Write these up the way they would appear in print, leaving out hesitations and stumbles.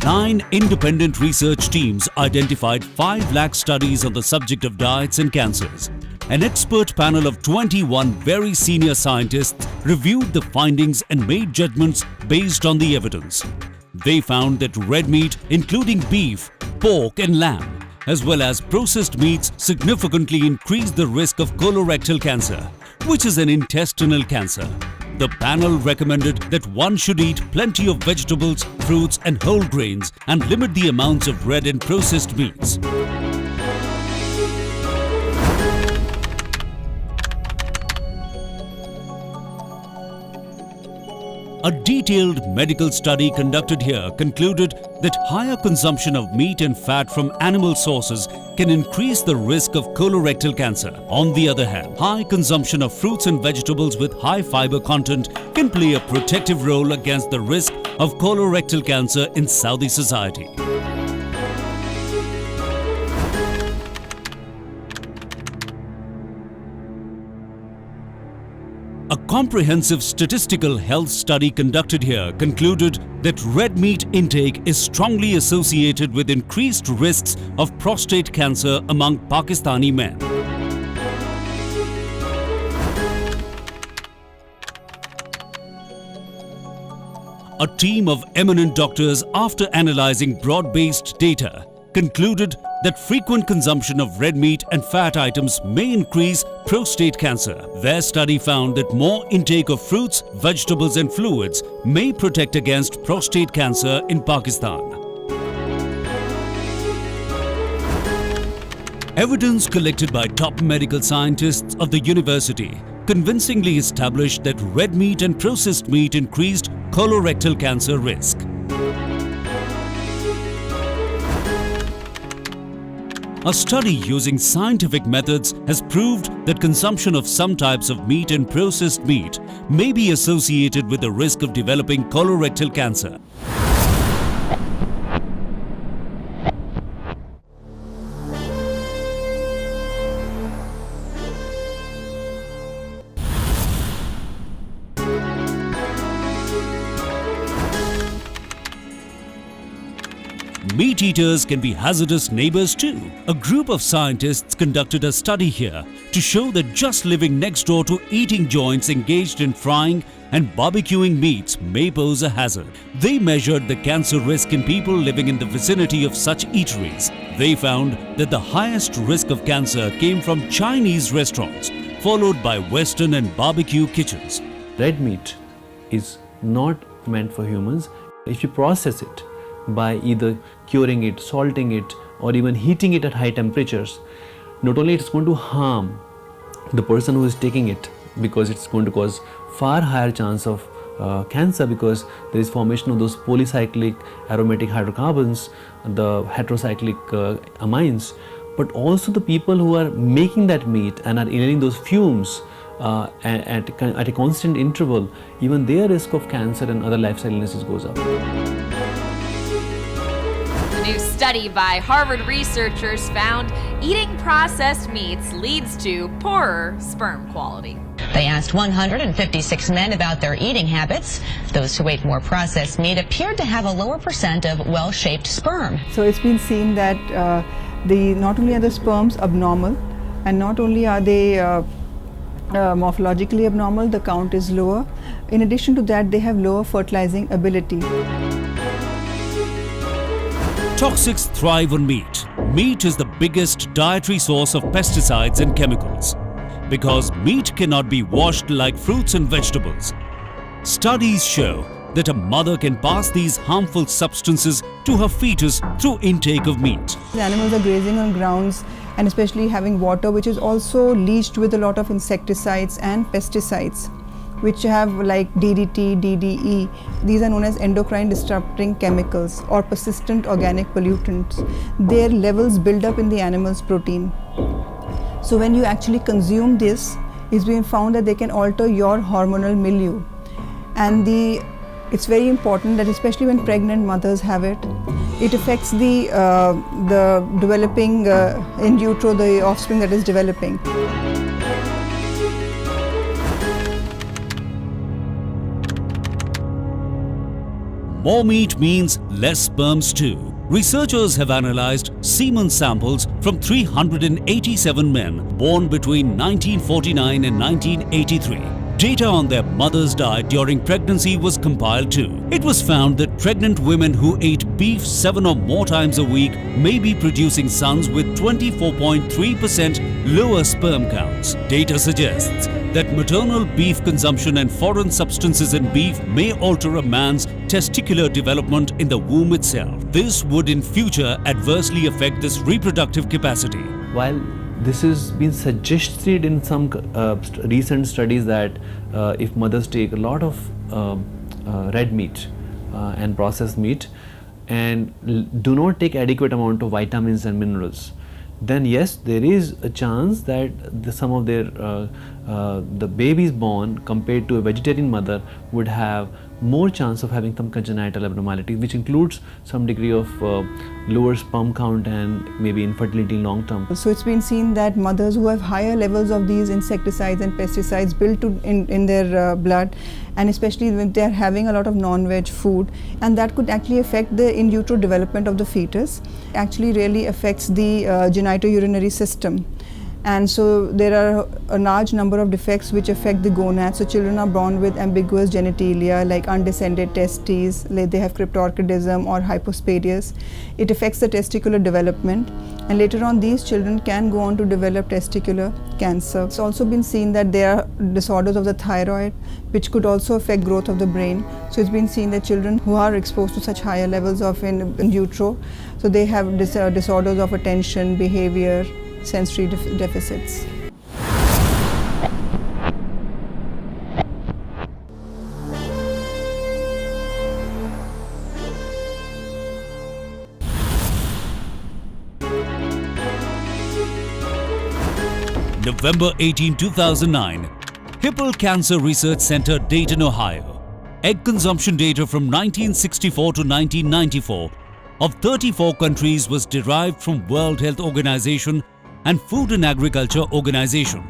9 independent research teams identified 5 lakh studies on the subject of diets and cancers. An expert panel of 21 very senior scientists reviewed the findings and made judgments based on the evidence. They found that red meat, including beef, pork and lamb, as well as processed meats, significantly increase the risk of colorectal cancer, which is an intestinal cancer. The panel recommended that one should eat plenty of vegetables, fruits and whole grains and limit the amounts of red and processed meats. A detailed medical study conducted here concluded that higher consumption of meat and fat from animal sources can increase the risk of colorectal cancer. On the other hand, high consumption of fruits and vegetables with high fiber content can play a protective role against the risk of colorectal cancer in Saudi society. A comprehensive statistical health study conducted here concluded that red meat intake is strongly associated with increased risks of prostate cancer among Pakistani men. A team of eminent doctors, after analyzing broad-based data, concluded that frequent consumption of red meat and fat items may increase prostate cancer. Their study found that more intake of fruits, vegetables and fluids may protect against prostate cancer in Pakistan. Evidence collected by top medical scientists of the university convincingly established that red meat and processed meat increased colorectal cancer risk. A study using scientific methods has proved that consumption of some types of meat and processed meat may be associated with the risk of developing colorectal cancer. Meat eaters can be hazardous neighbors too. A group of scientists conducted a study here to show that just living next door to eating joints engaged in frying and barbecuing meats may pose a hazard. They measured the cancer risk in people living in the vicinity of such eateries. They found that the highest risk of cancer came from Chinese restaurants, followed by Western and barbecue kitchens. Red meat is not meant for humans. If you process it by either curing it, salting it, or even heating it at high temperatures, not only it's going to harm the person who is taking it, because it's going to cause far higher chance of cancer, because there is formation of those polycyclic aromatic hydrocarbons, the heterocyclic amines, but also the people who are making that meat and are inhaling those fumes at a constant interval, even their risk of cancer and other lifestyle illnesses goes up. A new study by Harvard researchers found eating processed meats leads to poorer sperm quality. They asked 156 men about their eating habits. Those who ate more processed meat appeared to have a lower percent of well-shaped sperm. So it's been seen that not only are the sperms abnormal, and not only are they morphologically abnormal, the count is lower. In addition to that, they have lower fertilizing ability. Toxics thrive on meat. Meat is the biggest dietary source of pesticides and chemicals, because meat cannot be washed like fruits and vegetables. Studies show that a mother can pass these harmful substances to her fetus through intake of meat. The animals are grazing on grounds and especially having water which is also leached with a lot of insecticides and pesticides, which have like DDT, DDE. These are known as endocrine disrupting chemicals or persistent organic pollutants. Their levels build up in the animal's protein. So when you actually consume this, it's been found that they can alter your hormonal milieu. And it's very important that especially when pregnant mothers have it, it affects the developing in utero, the offspring that is developing. More meat means less sperms too. Researchers have analyzed semen samples from 387 men born between 1949 and 1983. Data on their mother's diet during pregnancy was compiled too. It was found that pregnant women who ate beef 7 or more times a week may be producing sons with 24.3% lower sperm counts. Data suggests that maternal beef consumption and foreign substances in beef may alter a man's testicular development in the womb itself. This would in future adversely affect this reproductive capacity. While this has been suggested in some recent studies that if mothers take a lot of red meat and processed meat and do not take adequate amount of vitamins and minerals, then yes, there is a chance that some of their the babies born compared to a vegetarian mother would have more chance of having some congenital abnormality, which includes some degree of lower sperm count and maybe infertility in long term. So it's been seen that mothers who have higher levels of these insecticides and pesticides built in their blood, and especially when they're having a lot of non-veg food, and that could actually affect the in utero development of the fetus, actually really affects the genitourinary system. And so there are a large number of defects which affect the gonads. So children are born with ambiguous genitalia like undescended testes, like they have cryptorchidism or hypospadias. It affects the testicular development, and later on these children can go on to develop testicular cancer. It's also been seen that there are disorders of the thyroid which could also affect growth of the brain. So it's been seen that children who are exposed to such higher levels of in utero, so they have disorders of attention, behavior, sensory deficits. November 18, 2009, Hipple Cancer Research Center, Dayton, Ohio. Egg consumption data from 1964 to 1994 of 34 countries was derived from World Health Organization and Food and Agriculture Organization.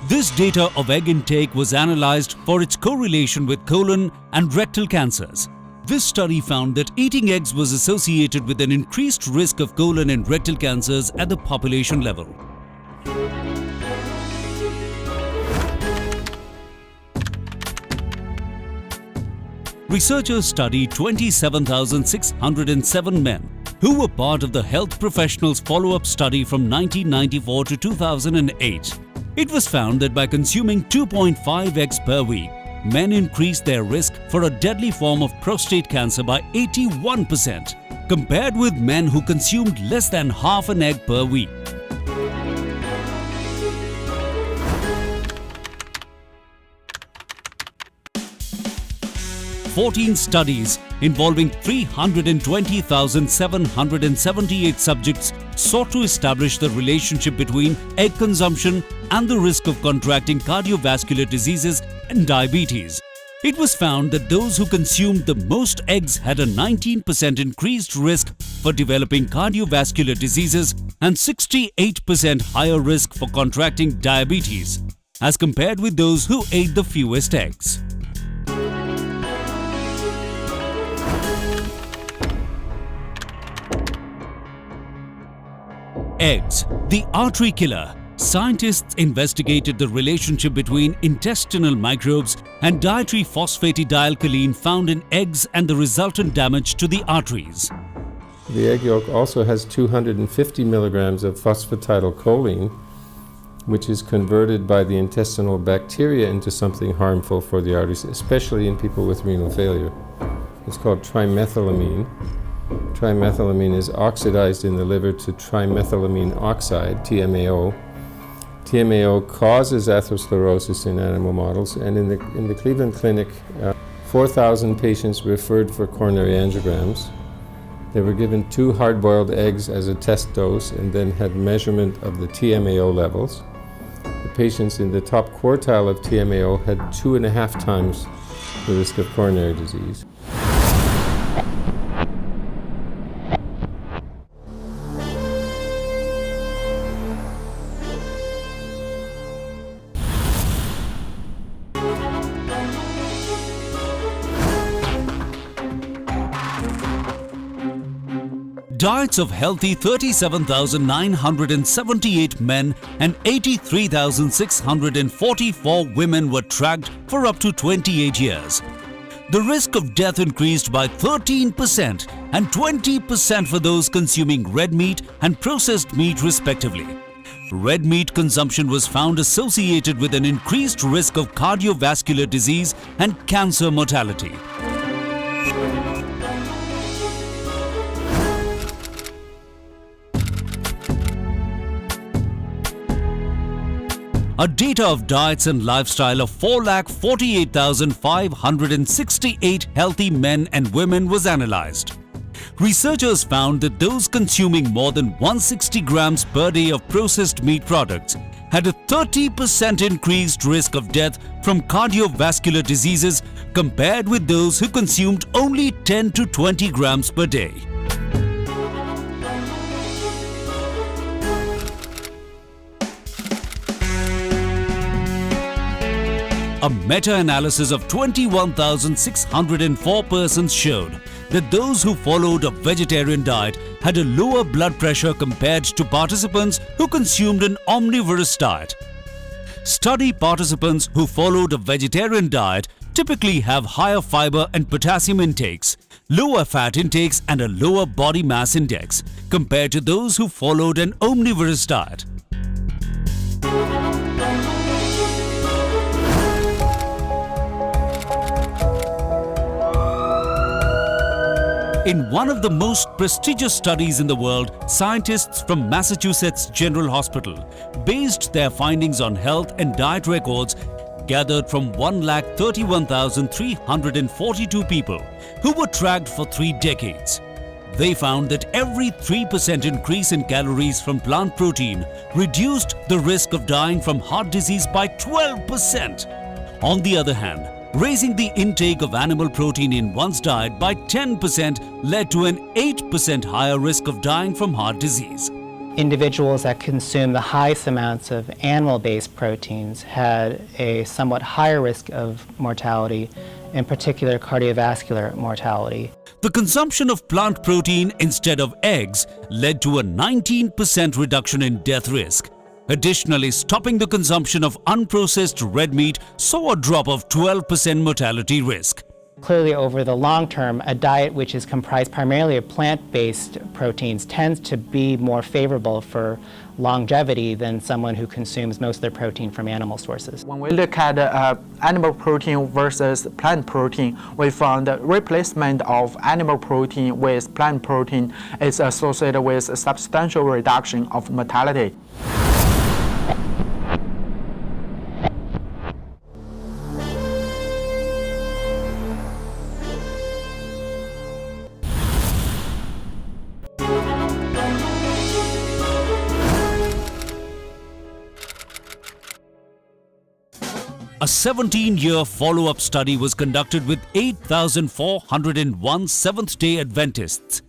This data of egg intake was analyzed for its correlation with colon and rectal cancers. This study found that eating eggs was associated with an increased risk of colon and rectal cancers at the population level. Researchers studied 27,607 men who were part of the health professionals follow-up study from 1994 to 2008. It was found that by consuming 2.5 eggs per week, men increased their risk for a deadly form of prostate cancer by 81%, compared with men who consumed less than half an egg per week. "14 studies involving 320,778 subjects sought to establish the relationship between egg consumption and the risk of contracting cardiovascular diseases and diabetes. It was found that those who consumed the most eggs had a 19% increased risk for developing cardiovascular diseases and 68% higher risk for contracting diabetes, as compared with those who ate the fewest eggs. Eggs, the artery killer. Scientists investigated the relationship between intestinal microbes and dietary phosphatidylalkylamine found in eggs and the resultant damage to the arteries. The egg yolk also has 250 milligrams of phosphatidylcholine, which is converted by the intestinal bacteria into something harmful for the arteries, especially in people with renal failure. It's called trimethylamine. Trimethylamine is oxidized in the liver to trimethylamine oxide, TMAO. TMAO causes atherosclerosis in animal models, and in the Cleveland Clinic, 4,000 patients referred for coronary angiograms. They were given 2 hard-boiled eggs as a test dose and then had measurement of the TMAO levels. The patients in the top quartile of TMAO had 2.5 times the risk of coronary disease. Diets of healthy 37,978 men and 83,644 women were tracked for up to 28 years. The risk of death increased by 13% and 20% for those consuming red meat and processed meat respectively. Red meat consumption was found associated with an increased risk of cardiovascular disease and cancer mortality. A data of diets and lifestyle of 4,48,568 healthy men and women was analyzed. Researchers found that those consuming more than 160 grams per day of processed meat products had a 30% increased risk of death from cardiovascular diseases compared with those who consumed only 10 to 20 grams per day. A meta-analysis of 21,604 persons showed that those who followed a vegetarian diet had a lower blood pressure compared to participants who consumed an omnivorous diet. Study participants who followed a vegetarian diet typically have higher fiber and potassium intakes, lower fat intakes and a lower body mass index compared to those who followed an omnivorous diet. In one of the most prestigious studies in the world, scientists from Massachusetts General Hospital based their findings on health and diet records gathered from 1,31,342 people who were tracked for 3 decades. They found that every 3% increase in calories from plant protein reduced the risk of dying from heart disease by 12%. On the other hand, raising the intake of animal protein in one's diet by 10% led to an 8% higher risk of dying from heart disease. Individuals that consume the highest amounts of animal-based proteins had a somewhat higher risk of mortality, in particular cardiovascular mortality. The consumption of plant protein instead of eggs led to a 19% reduction in death risk. Additionally, stopping the consumption of unprocessed red meat saw a drop of 12% mortality risk. Clearly, over the long term, a diet which is comprised primarily of plant-based proteins tends to be more favorable for longevity than someone who consumes most of their protein from animal sources. When we look at animal protein versus plant protein, we found that replacement of animal protein with plant protein is associated with a substantial reduction of mortality. A 17-year follow-up study was conducted with 8,401 Seventh-day Adventists.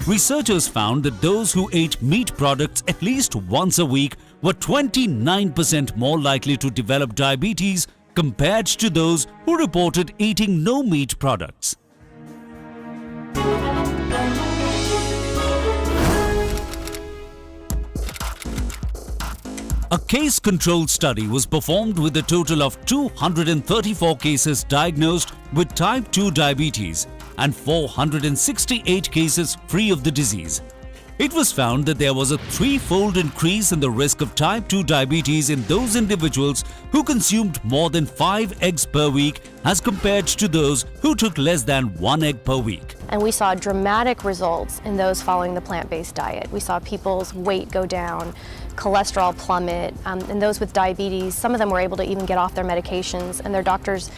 Researchers found that those who ate meat products at least once a week were 29% more likely to develop diabetes compared to those who reported eating no meat products. A case-controlled study was performed with a total of 234 cases diagnosed with type 2 diabetes and 468 cases free of the disease. It was found that there was a 3-fold increase in the risk of type 2 diabetes in those individuals who consumed more than 5 eggs per week as compared to those who took less than 1 egg per week. And we saw dramatic results in those following the plant-based diet. We saw people's weight go down, cholesterol plummet, and those with diabetes, some of them were able to even get off their medications, and their doctors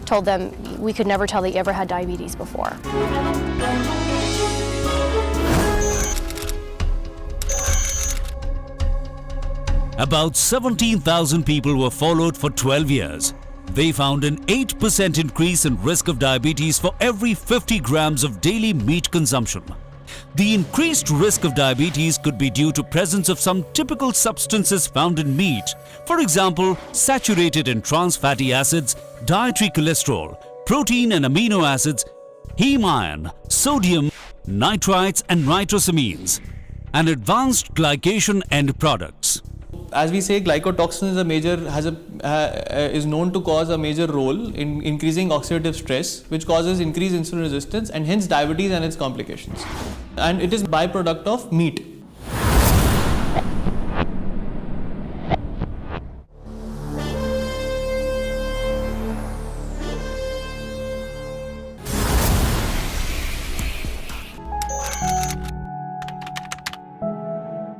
told them we could never tell they ever had diabetes before. About 17,000 people were followed for 12 years. They found an 8% increase in risk of diabetes for every 50 grams of daily meat consumption. The increased risk of diabetes could be due to presence of some typical substances found in meat. For example, saturated and trans fatty acids, dietary cholesterol, protein and amino acids, heme iron, sodium, nitrites and nitrosamines, and advanced glycation end products. As we say, glycotoxin is known to cause a major role in increasing oxidative stress, which causes increased insulin resistance and hence diabetes and its complications. And it is byproduct of meat.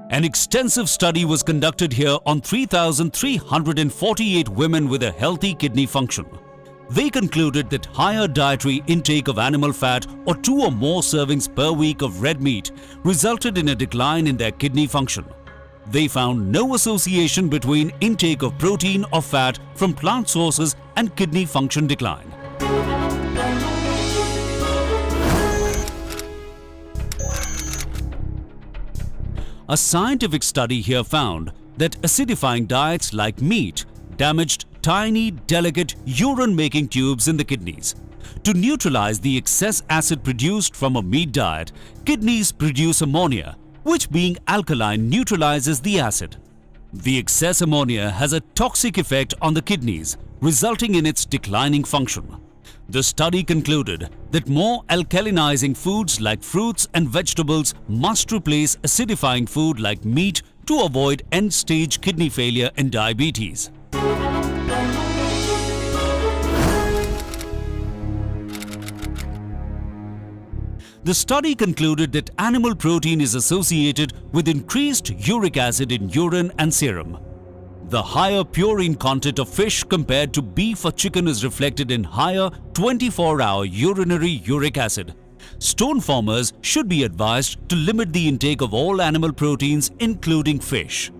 An extensive study was conducted here on 3,348 women with a healthy kidney function. They concluded that higher dietary intake of animal fat or 2 or more servings per week of red meat resulted in a decline in their kidney function. They found no association between intake of protein or fat from plant sources and kidney function decline. A scientific study here found that acidifying diets like meat damaged tiny, delicate urine-making tubes in the kidneys. To neutralize the excess acid produced from a meat diet, kidneys produce ammonia, which being alkaline neutralizes the acid. The excess ammonia has a toxic effect on the kidneys, resulting in its declining function. The study concluded that more alkalinizing foods like fruits and vegetables must replace acidifying food like meat to avoid end-stage kidney failure and diabetes. The study concluded that animal protein is associated with increased uric acid in urine and serum. The higher purine content of fish compared to beef or chicken is reflected in higher 24-hour urinary uric acid. Stone formers should be advised to limit the intake of all animal proteins, including fish.